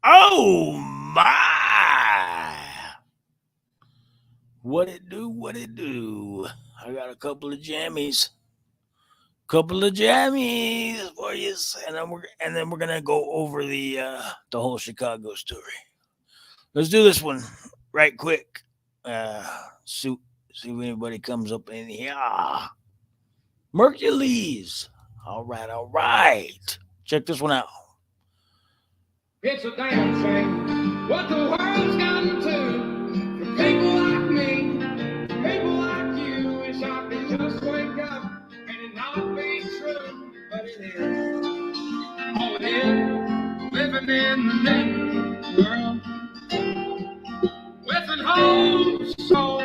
Oh my! What it do? What it do? I got a couple of jammies for you, and then we're gonna go over the whole Chicago story. Let's do this one right quick. Uh, see, see if anybody comes up in here. Mercules. All right, all right. Check this one out. It's a damn shame what the world's gotten to. For people like me, people like you, wish I could just wake up and it not be true, but it is. Oh, it is. Living in the new world with an whole soul.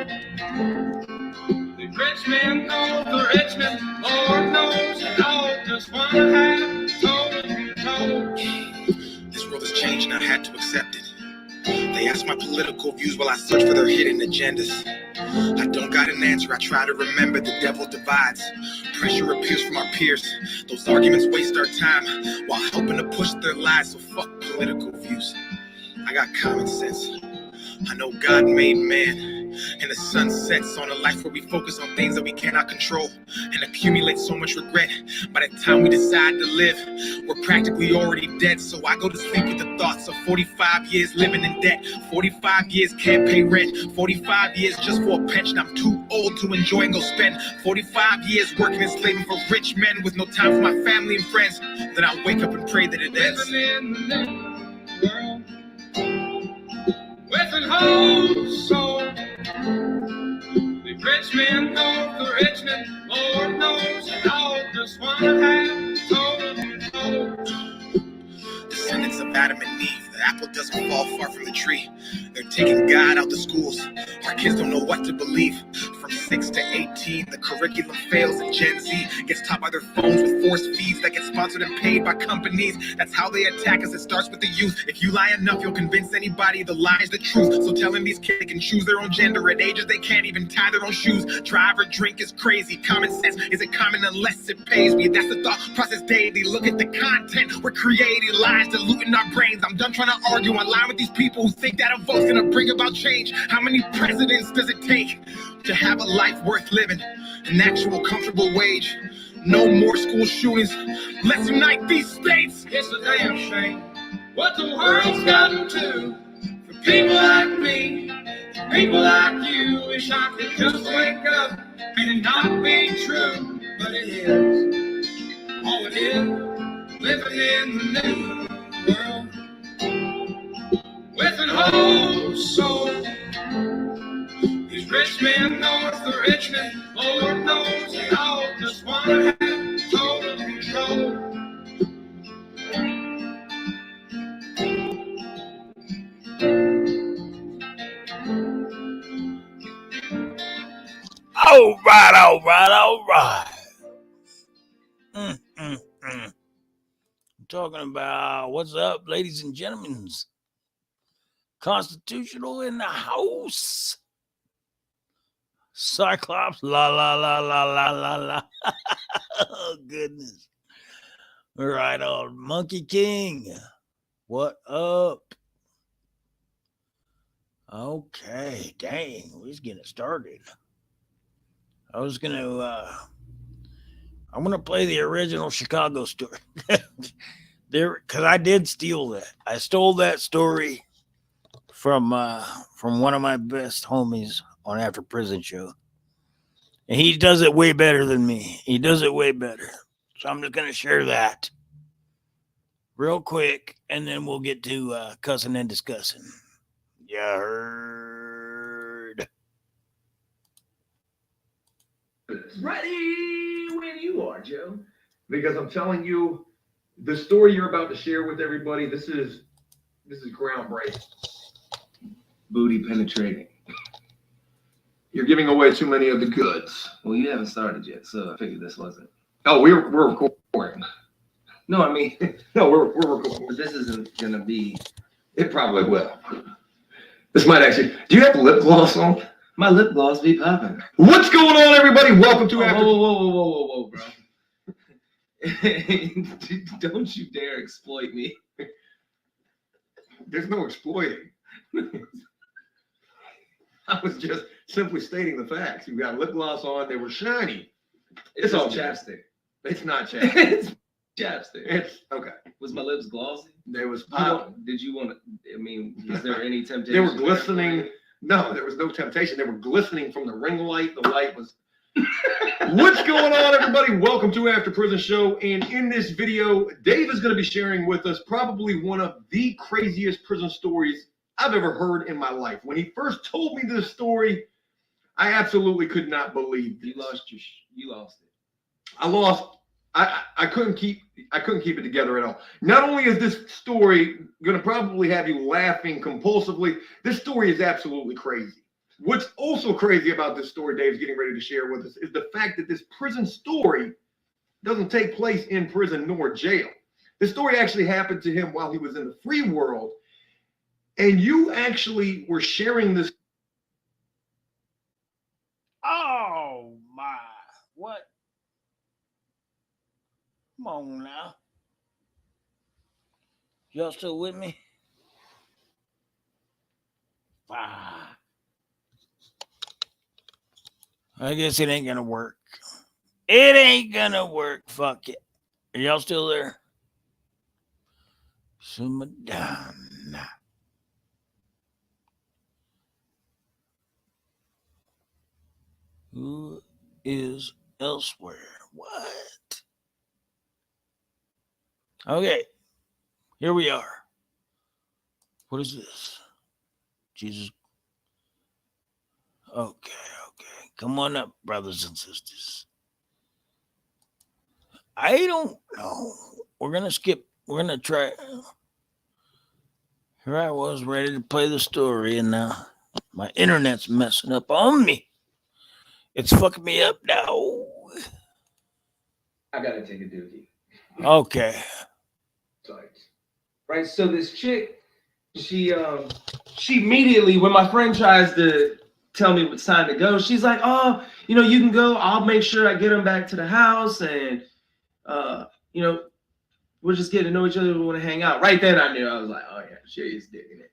The rich man knows the rich man, Lord knows it all. Just wanna have total control. This world has changed and I had to accept it. They ask my political views while I search for their hidden agendas. I don't got an answer, I try to remember the devil divides. Pressure appears from our peers. Those arguments waste our time while helping to push their lies, so fuck political views. I got common sense. I know God made man, and the sun sets on a life where we focus on things that we cannot control and accumulate so much regret. By the time we decide to live, we're practically already dead. So I go to sleep with the thoughts of 45 years living in debt, 45 years can't pay rent, 45 years just for a pension I'm too old to enjoy and go spend, 45 years working and slaving for rich men with no time for my family and friends. Then I wake up and pray that it ends. Living in the new world with an whole soul. The rich man knows the rich man, Lord knows it all. Just wanna have total control. Descendants of Adam and Eve, the apple doesn't fall far from the tree. They're taking God out the schools. Our kids don't know what to believe. From 6 to 18, the curriculum fails and Gen Z gets taught by their phones with forced feeds that get sponsored and paid by companies. That's how they attack us. It starts with the youth. If you lie enough, you'll convince anybody the lie's the truth. So telling these kids they can choose their own gender at ages they can't even tie their own shoes. Drive or drink is crazy. Common sense isn't common unless it pays me. That's the thought process daily. Look at the content we're creating, lies diluting our brains. I'm done trying to argue online with these people who think that a vote's gonna bring about change. How many presidents does it take to have a life worth living? An actual comfortable wage. No more school shootings. Let's unite these states. It's a damn shame what the world's gotten to. For people like me, people like you, wish I could just wake up and it not be true, but it is. Oh, it is. Living in the new world with an whole soul. These rich men knows the rich man, Lord knows it all. Just wanna have total control. All right, all right, all right. I'm talking about what's up, ladies and gentlemen. Constitutional in the house. Cyclops, la la la la la la la. Oh goodness. All right, old Monkey King. What up? Okay, dang, we're just getting started. I'm gonna play the original Chicago story. There, because I did steal that. I stole that story from one of my best homies on After Prison show, and he does it way better than me. He does it way better. So I'm just gonna share that real quick, and then we'll get to cussing and discussing. You heard? Ready when you are, Joe. Because I'm telling you, the story you're about to share with everybody, this is groundbreaking. Booty penetrating. You're giving away too many of the goods. Well, you haven't started yet, so I figured this wasn't. Oh, we're recording. No, I mean, No, we're recording. but this isn't gonna be. It probably will. This might actually. Do you have lip gloss on? My lip gloss be popping. What's going on, everybody? Welcome to After. Whoa, bro. Don't you dare exploit me. There's no exploiting. I was just simply stating the facts. You got lip gloss on. They were shiny. It's all all good. chapstick. It's not chapstick. It's chapstick. It's okay. Was my lips glossy? There was You pop. want- Did you want to? I mean, is there any temptation? They were there glistening. for you? No, there was no temptation. They were glistening from the ring light. The light was. What's going on, everybody? Welcome to After Prison Show. And in this video, Dave is going to be sharing with us probably one of the craziest prison stories I've ever heard in my life. When he first told me this story, I absolutely could not believe this. You lost it. I lost. I couldn't keep it together at all. Not only is this story going to probably have you laughing compulsively, this story is absolutely crazy. What's also crazy about this story Dave's getting ready to share with us is the fact that this prison story doesn't take place in prison nor jail. This story actually happened to him while he was in the free world. And you actually were sharing this. Oh my! What? Come on now. Y'all still with me? Ah. I guess it ain't gonna work. It ain't gonna work. Fuck it. Are y'all still there? Sumadana. Who is elsewhere? What? Okay. Here we are. What is this? Jesus. Okay. Come on up, brothers and sisters. I don't know. We're going to skip. We're going to try. Here I was ready to play the story, and now my internet's messing up on me. It's fucking me up now. I gotta take a dookie. Okay. Sorry. Right. So this chick, she immediately, when my friend tries to tell me it's time to go, she's like, "Oh, you can go. I'll make sure I get him back to the house, and we're just getting to know each other. We want to hang out." Right then, I knew. I was like, "Oh yeah, she is digging it."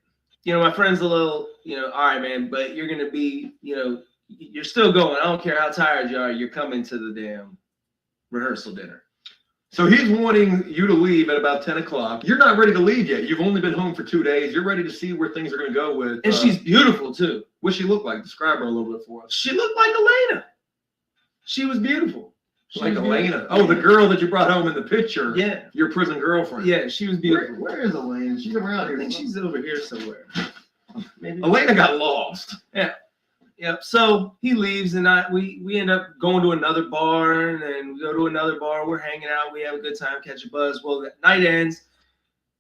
My friend's a little, all right, man, but you're gonna be, you're still going. I don't care how tired you are. You're coming to the damn rehearsal dinner. So he's wanting you to leave at about 10 o'clock. You're not ready to leave yet. You've only been home for 2 days. You're ready to see where things are going to go with. And she's beautiful, too. What's she look like? Describe her a little bit for us. She looked like Elena. She was beautiful. Like Elena. Oh, the girl that you brought home in the picture. Yeah. Your prison girlfriend. Yeah, she was beautiful. Where is Elena? She's around here. I think she's over here somewhere. Maybe. Elena got lost. Yeah. Yep. So he leaves, and we end up going to another bar, and then we go to another bar. We're hanging out. We have a good time, catch a buzz. Well, the night ends.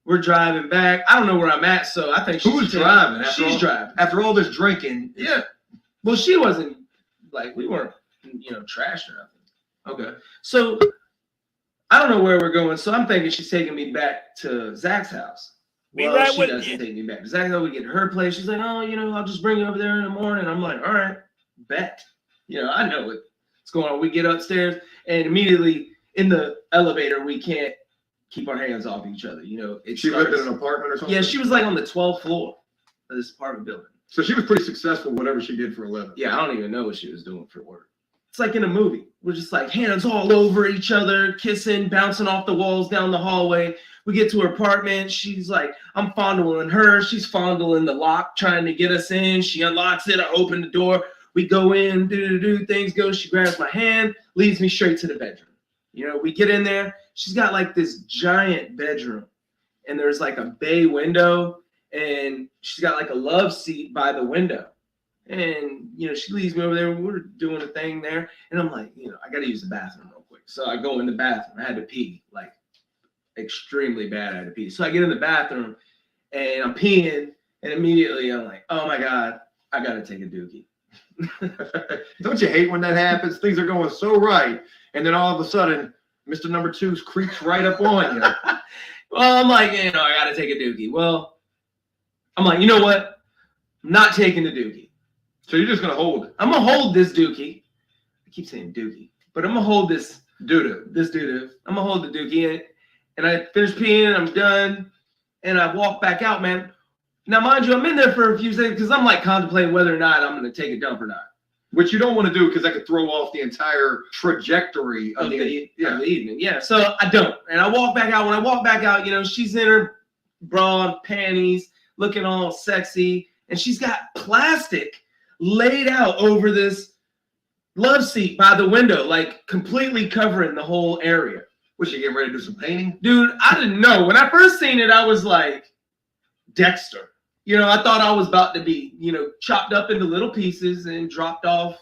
We're driving back. I don't know where I'm at, so I think who's driving? She's driving. After all this drinking. Yeah. Well, she wasn't we weren't trashed or nothing. Okay. So I don't know where we're going. So I'm thinking she's taking me back to Zach's house. Be Well, right she with doesn't you. take me back. Zach, we get to her place. She's like, "Oh, I'll just bring you over there in the morning." I'm like, "All right, bet." I know what's going on. We get upstairs, and immediately in the elevator, we can't keep our hands off each other. She lived in an apartment or something? Yeah, she was like on the 12th floor of this apartment building. So she was pretty successful, whatever she did for a living. Yeah, I don't even know what she was doing for work. It's like in a movie. We're just like hands all over each other, kissing, bouncing off the walls down the hallway. We get to her apartment. She's like, I'm fondling her. She's fondling the lock, trying to get us in. She unlocks it. I open the door. We go in, things go. She grabs my hand, leads me straight to the bedroom. We get in there. She's got like this giant bedroom, and there's like a bay window, and she's got like a love seat by the window. And, she leaves me over there. We're doing a thing there. And I'm like, I got to use the bathroom real quick. So I go in the bathroom. I had to pee, like extremely bad. I had to pee. So I get in the bathroom and I'm peeing. And immediately I'm like, oh my God, I got to take a dookie. Don't you hate when that happens? Things are going so right. And then all of a sudden, Mr. Number 2 creeps right up on you. Well, I'm like, I got to take a dookie. Well, I'm like, you know what? I'm not taking the dookie. So you're just going to hold it. I'm going to hold this dookie. I keep saying dookie, but I'm going to hold this doo-doo. I'm going to hold the dookie. And I finish peeing, and I'm done. And I walk back out, man. Now, mind you, I'm in there for a few seconds because I'm like contemplating whether or not I'm going to take a dump or not. Which you don't want to do because that could throw off the entire trajectory of the evening. Yeah, so I don't. And I walk back out. When I walk back out, you know, she's in her bra and panties, looking all sexy, and she's got plastic laid out over this love seat by the window, like completely covering the whole area. Was she getting ready to do some painting? Dude, I didn't know. When I first seen it, I was like, Dexter. You know, I thought I was about to be, you know, chopped up into little pieces and dropped off.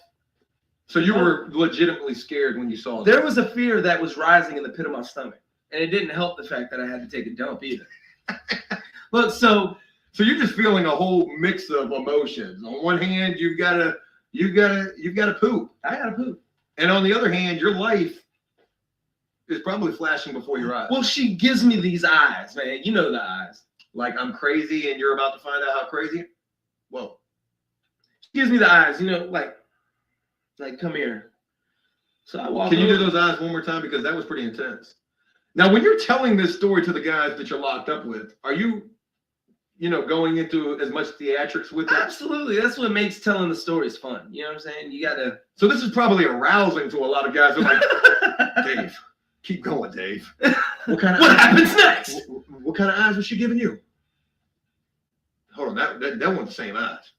So you were legitimately scared when you saw it? There was a fear that was rising in the pit of my stomach. And it didn't help the fact that I had to take a dump either. Look, so you're just feeling a whole mix of emotions. On one hand, you've got to poop. I gotta poop. And on the other hand, your life is probably flashing before your eyes. Well, she gives me these eyes, man. You know the eyes. Like I'm crazy and you're about to find out how crazy? Whoa. She gives me the eyes, you know, like come here. So I walk. Can you do those eyes one more time? Because that was pretty intense. Now, when you're telling this story to the guys that you're locked up with, are you going into as much theatrics with it? Absolutely. That's what makes telling the stories fun. You know what I'm saying? You gotta. So this is probably arousing to a lot of guys who are like, Dave, keep going, Dave. What happens next? What kind of eyes was she giving you? Hold on, that wasn't the same eyes.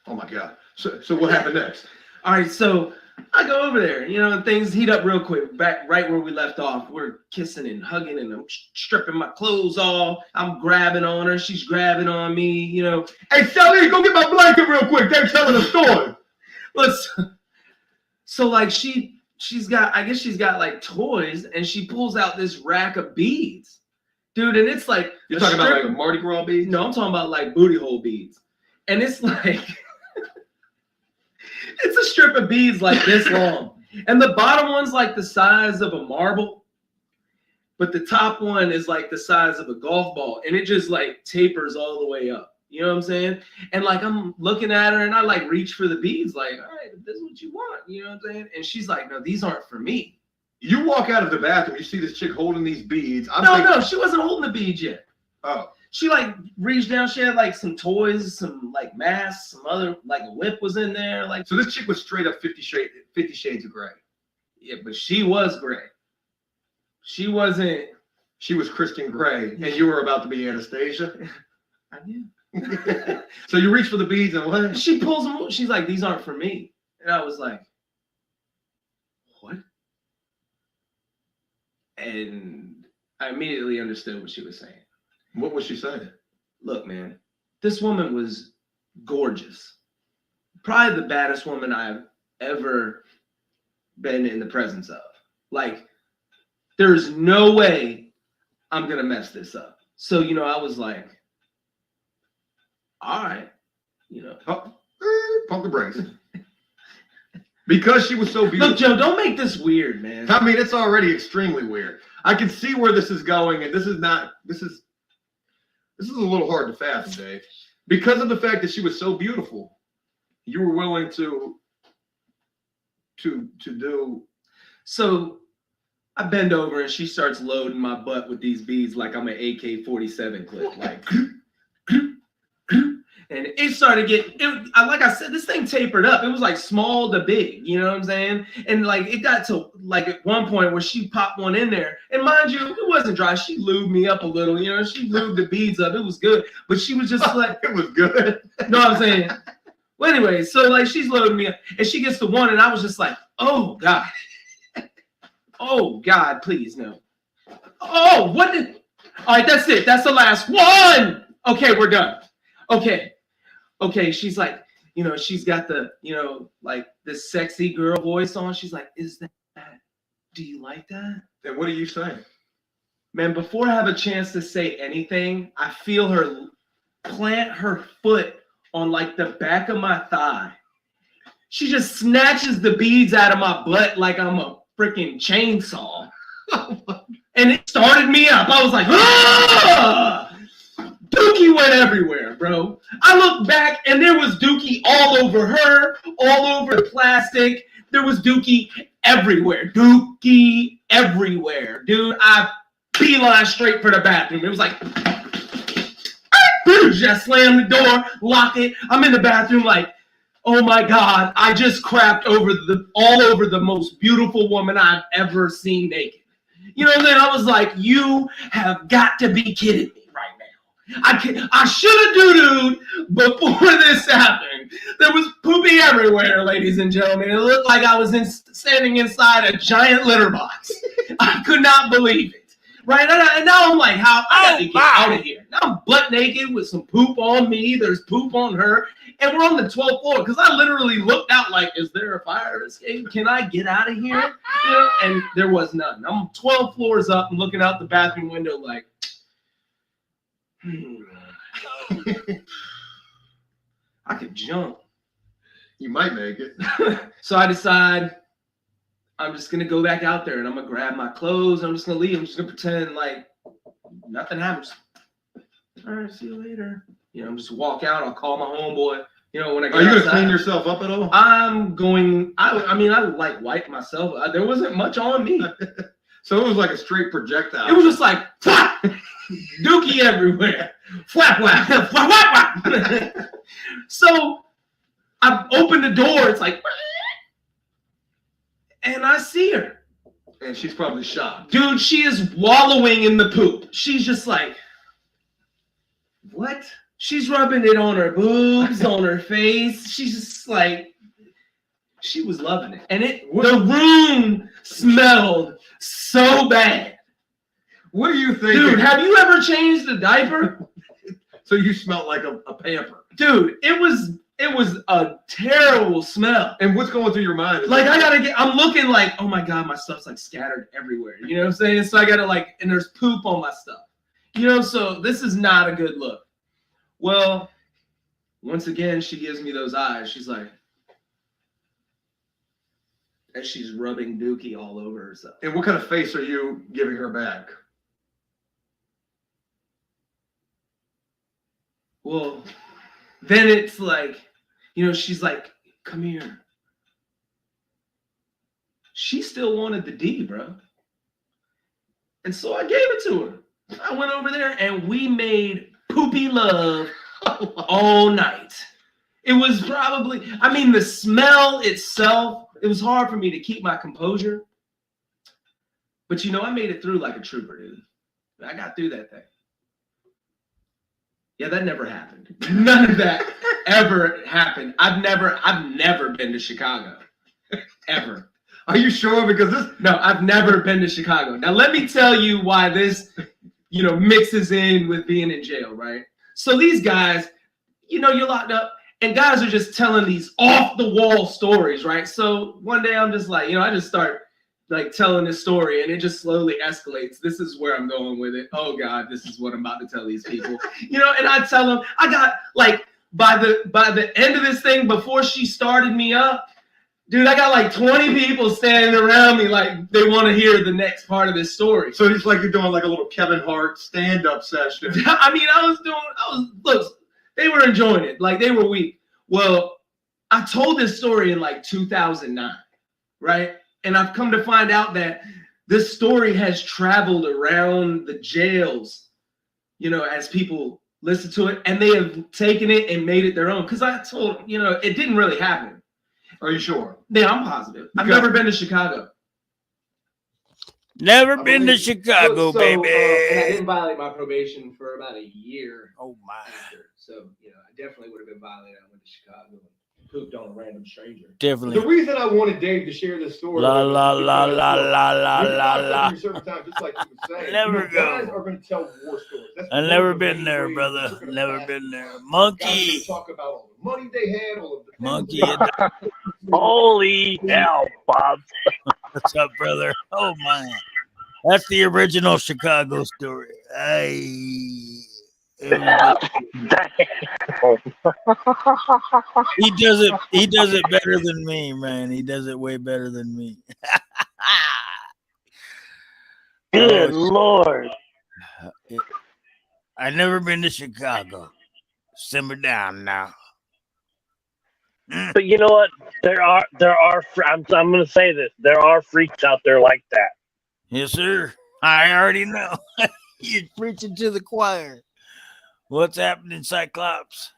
Oh my God. So what happened next? All right, so I go over there, you know, and things heat up real quick. Back right where we left off, we're kissing and hugging, and I'm stripping my clothes off. I'm grabbing on her, she's grabbing on me, you know. Hey, Shelly, go get my blanket real quick. They're telling a story. So like she's got like toys, and she pulls out this rack of beads, dude, and it's like you're talking about like Mardi Gras beads? No, I'm talking about like booty hole beads, and it's like it's a strip of beads like this long, and the bottom one's like the size of a marble, but the top one is like the size of a golf ball, and it just like tapers all the way up. You know what I'm saying? And like I'm looking at her, and I like reach for the beads, like, all right, if this is what you want, you know what I'm saying? And she's like, no, these aren't for me. You walk out of the bathroom, you see this chick holding these beads. No, she wasn't holding the beads yet. Oh. She like reached down, she had like some toys, some like masks, some other, like a whip was in there. Like, so this chick was straight up 50 Shades of Grey. Yeah, but she was gray. She wasn't. She was Christian Grey, and you were about to be Anastasia. I knew. So you reach for the beads, and what? She pulls them. She's like, "These aren't for me," and I was like, "What?" And I immediately understood what she was saying. What was she saying? Look, man, this woman was gorgeous. Probably the baddest woman I've ever been in the presence of. Like, there's no way I'm gonna mess this up. So, you know, I was like, all right, you know. Pump the brakes. Because she was so beautiful. Look, Joe, don't make this weird, man. I mean, it's already extremely weird. I can see where this is going, and this is a little hard to fathom, Dave. Because of the fact that she was so beautiful, you were willing to do. So I bend over and she starts loading my butt with these beads like I'm an AK-47 clip, like, and it started getting. Like I said, this thing tapered up. It was like small to big, you know what I'm saying? And like it got to like at one point where she popped one in there, and mind you, it wasn't dry. She lubed me up a little, you know. She lubed the beads up. It was good, but she was just like, it was good. Know what I'm saying? Well, anyway, so like she's loading me up, and she gets to one, and I was just like, oh God. Oh God, please no. Oh, what did? All right, that's it. That's the last one. Okay, we're done. Okay. She's like, you know, she's got the, you know, like this sexy girl voice on. She's like, is that? Do you like that? And what are you saying? Man, before I have a chance to say anything, I feel her plant her foot on like the back of my thigh. She just snatches the beads out of my butt like I'm a freaking chainsaw. And it started me up. I was like, ah! Dookie went everywhere, bro. I looked back and there was Dookie all over her, all over the plastic. There was Dookie everywhere. Dookie everywhere. Dude, I beeline straight for the bathroom. It was like, just slam the door, lock it. I'm in the bathroom like, oh my God, I just crapped all over the most beautiful woman I've ever seen naked. You know what I'm saying? I was like, you have got to be kidding me right now. I should have doo-dooed before this happened. There was poopy everywhere, ladies and gentlemen. It looked like I was standing inside a giant litter box. I could not believe it. Right? And now I'm like, I got to get out of here. Now I'm butt naked with some poop on me. There's poop on her. And we're on the 12th floor because I literally looked out like, is there a fire escape? Can I get out of here? You know? And there was none. I'm 12 floors up and looking out the bathroom window like, I could jump. You might make it. So I decide I'm just going to go back out there and I'm going to grab my clothes. And I'm just going to leave. I'm just going to pretend like nothing happens. All right, see you later. You know, I'm just walk out. I'll call my homeboy. You know, when I get Are you going to outside, clean yourself up at all? I'm going, I mean, I like wipe myself. There wasn't much on me. So it was like a straight projectile. It was just like, flap, dookie everywhere. Flap, flap, flap, flap, flap. So I opened the door. It's like, and I see her. And she's probably shocked. Dude, she is wallowing in the poop. She's just like, what? She's rubbing it on her boobs, on her face. She's just like, she was loving it. And the room smelled so bad. What do you think? Dude, have you ever changed a diaper? So you smelled like a pamper. Dude, it was a terrible smell. And what's going through your mind? Like, I'm looking like, oh my God, my stuff's like scattered everywhere. You know what I'm saying? So I gotta like, and there's poop on my stuff. You know, so this is not a good look. Well, once again, she gives me those eyes. She's like, and she's rubbing dookie all over herself. And what kind of face are you giving her back? Well, then it's like, you know, she's like, come here. She still wanted the D, bro. And so I gave it to her. I went over there and we made poopy love all night. It was probably, I mean, the smell itself, it was hard for me to keep my composure. But, you know, I made it through like a trooper, dude. I got through that thing. Yeah, that never happened. None of that ever happened. I've never been to Chicago. Ever. Are you sure? Because No, I've never been to Chicago. Now, let me tell you why this, you know, mixes in with being in jail, right? So these guys, you know, you're locked up and guys are just telling these off the wall stories, right? So one day I'm just like, you know, I just start like telling this story and it just slowly escalates. This is where I'm going with it. Oh God, this is what I'm about to tell these people. You know, and I tell them, I got like by the end of this thing, before she started me up, dude, I got like 20 people standing around me like they want to hear the next part of this story. so it's like you're doing like a little Kevin Hart stand-up session. I mean, look, they were enjoying it. Like they were weak. Well, I told this story in like 2009, right? And I've come to find out that this story has traveled around the jails, you know, as people listen to it, and they have taken it and made it their own. Because I told, you know, it didn't really happen. Are you sure? Yeah, I'm positive. I've never been to Chicago. Never been to Chicago, baby. And I didn't violate my probation for about a year. Oh my! After. So, you know, I definitely would have been violated. I went to Chicago and pooped on a random stranger. Definitely. The reason I wanted Dave to share this story. La la la la la la la la. Certain times, just like you were saying. Never Guys go. are going to tell war stories. That's I've one never of the been main there, ways brother. you're gonna Never pass been there. Guys are Monkey, gonna talk about all the money they had, all of the monkey. Holy hell, Bob. What's up, brother? Oh my! That's the original Chicago story. He does it. He does it better than me, man. He does it way better than me. Good Lord. I never been to Chicago. Simmer down now. But you know what? There are. I'm going to say this. There are freaks out there like that. Yes, sir. I already know. You're preaching to the choir. What's happening, Cyclops?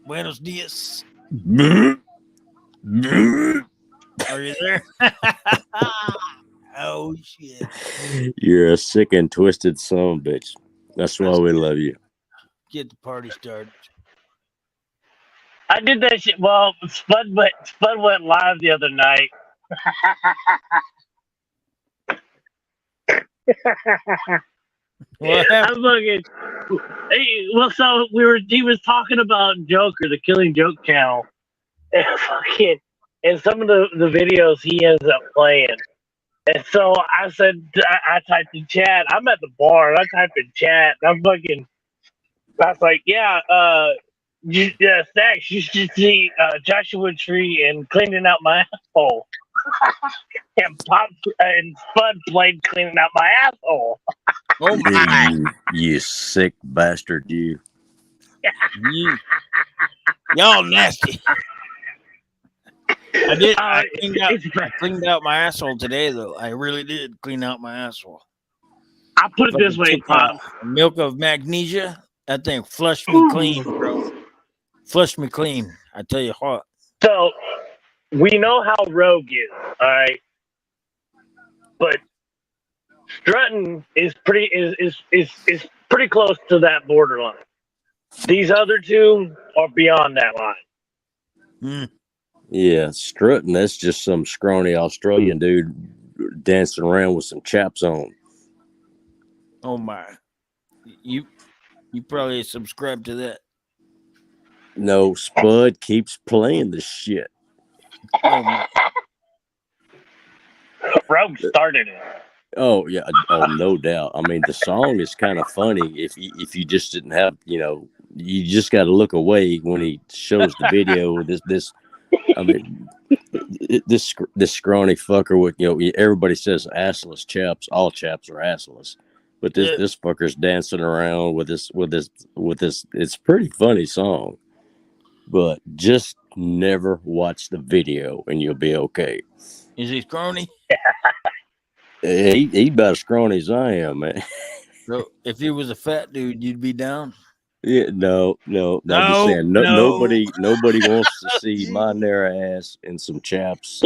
Buenos dias. Are you there? Oh, shit. You're a sick and twisted son of a bitch. That's why we love you. Get the party started. I did that shit. Well, Spud went live the other night. What happened? I'm fucking. Well, so he was talking about Joker, the Killing Joke channel, and and some of the videos he ends up playing. And so I said, I typed in chat. I'm at the bar and I typed in chat. And I was like, yeah, Stacks, you should see Joshua Tree and cleaning out my asshole. And Spud played cleaning out my asshole. Oh, my. You sick bastard, you. Y'all nasty. I cleaned out my asshole today, though. I really did clean out my asshole. I'll put it this way, Pop. Milk of magnesia. That thing flushed me clean, bro. Flushed me clean. I tell you what. So we know how Rogue is, all right. But Strutton is pretty close to that borderline. These other two are beyond that line. Yeah, strutting. That's just some scrawny Australian dude dancing around with some chaps on. Oh my! You probably subscribe to that. No, Spud keeps playing the shit. Oh my! Rogue started it. Oh yeah, oh no doubt. I mean, the song is kind of funny if you just didn't have, you just got to look away when he shows the video. This, I mean, this scrawny fucker with everybody says assless chaps. All chaps are assless, but this fucker's dancing around with this. It's a pretty funny song, but just never watch the video and you'll be okay. Is he scrawny? He about as scrawny as I am, man. So if he was a fat dude, you'd be down. Yeah, no. I'm just saying, nobody wants to see my narrow ass and some chaps.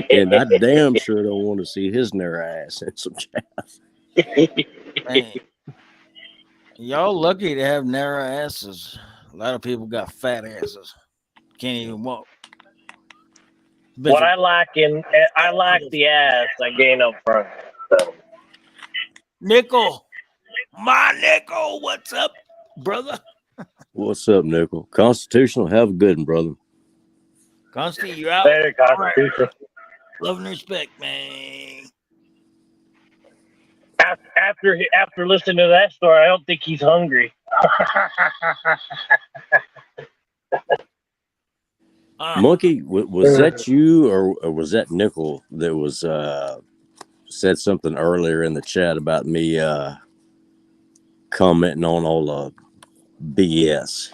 And I damn sure don't want to see his narrow ass and some chaps. Man. Y'all lucky to have narrow asses. A lot of people got fat asses. Can't even walk. What I lack the ass I gain up front. So. Nickel. My Nickel, what's up, brother? What's up, Nickel? Constitutional, have a good one, brother. Consti, you out? Better Constitution. Right. Love and respect, man. After listening to that story, I don't think he's hungry. Monkey, was that you or was that Nickel that was said something earlier in the chat about me commenting on all the BS?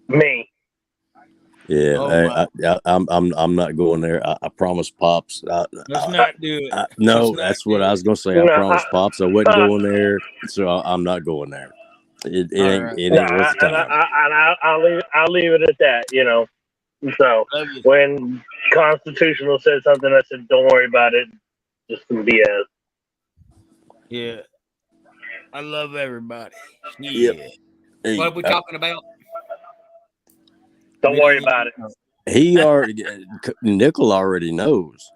Me. Yeah, I'm not going there. I promise, Pops. Let's not do it. No, that's what I was gonna say. I promised, Pops, I wasn't going there, so I'm not going there. It ain't worth the time. I'll leave it at that. So when Constitutional said something, I said, "Don't worry about it. Just some BS." Yeah, I love everybody. Yeah. Yep. Hey, what are we talking about? Don't worry about it. He already, Nickel already knows.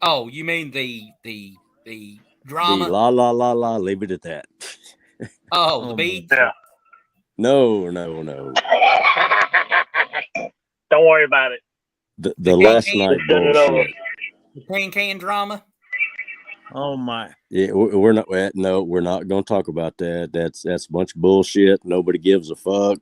Oh, you mean the drama? The la. Leave it at that. Oh, the beads. Yeah. No. Don't worry about it. The last night bullshit. The can drama. Oh my! Yeah, we're not. No, we're not going to talk about that. That's a bunch of bullshit. Nobody gives a fuck.